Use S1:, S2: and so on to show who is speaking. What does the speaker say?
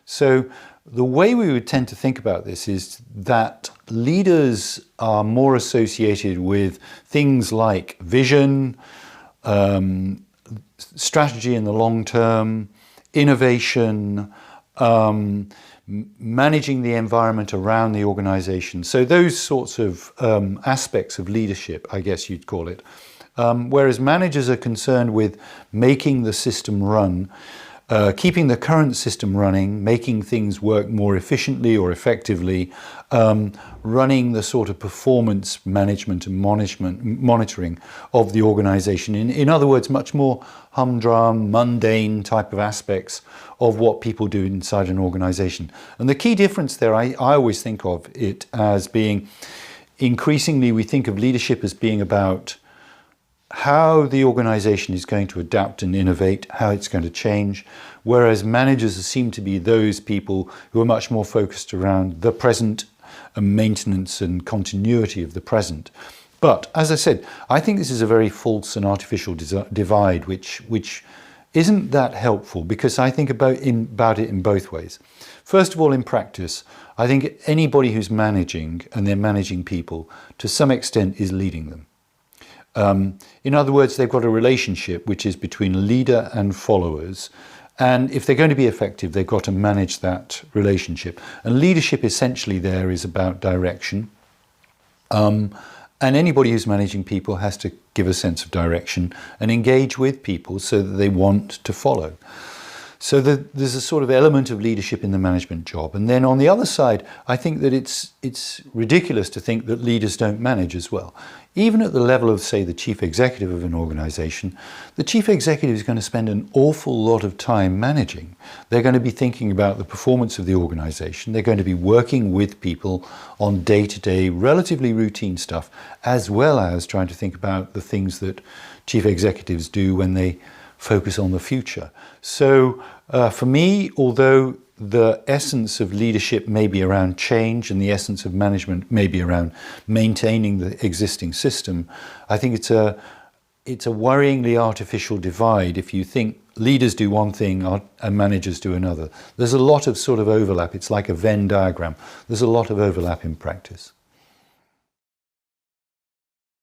S1: So the way we would tend to think about this is that leaders are more associated with things like vision, strategy in the long term, innovation, managing the environment around the organization. So those sorts of aspects of leadership, I guess you'd call it. Whereas managers are concerned with making the system run, keeping the current system running, making things work more efficiently or effectively, running the sort of performance management and monitoring of the organization. In other words, much more humdrum, mundane type of aspects of what people do inside an organization. And the key difference there, I always think of it as being, increasingly we think of leadership as being about how the organization is going to adapt and innovate, how it's going to change, whereas managers seem to be those people who are much more focused around the present and maintenance and continuity of the present. But as I said, I think this is a very false and artificial divide, which isn't that helpful, because I think about it in both ways. First of all, in practice, I think anybody who's managing, and they're managing people, to some extent is leading them. In other words, they've got a relationship which is between leader and followers, and if they're going to be effective, they've got to manage that relationship. And leadership essentially there is about direction, and anybody who's managing people has to give a sense of direction and engage with people so that they want to follow. So there's a sort of element of leadership in the management job. And then on the other side, I think that it's ridiculous to think that leaders don't manage as well. Even at the level of, say, the chief executive of an organization, the chief executive is going to spend an awful lot of time managing. They're going to be thinking about the performance of the organization. They're going to be working with people on day-to-day, relatively routine stuff, as well as trying to think about the things that chief executives do when they focus on the future. So for me, although the essence of leadership may be around change and the essence of management may be around maintaining the existing system, I think it's a worryingly artificial divide if you think leaders do one thing and managers do another. There's a lot of sort of overlap. It's like a Venn diagram. There's a lot of overlap in practice.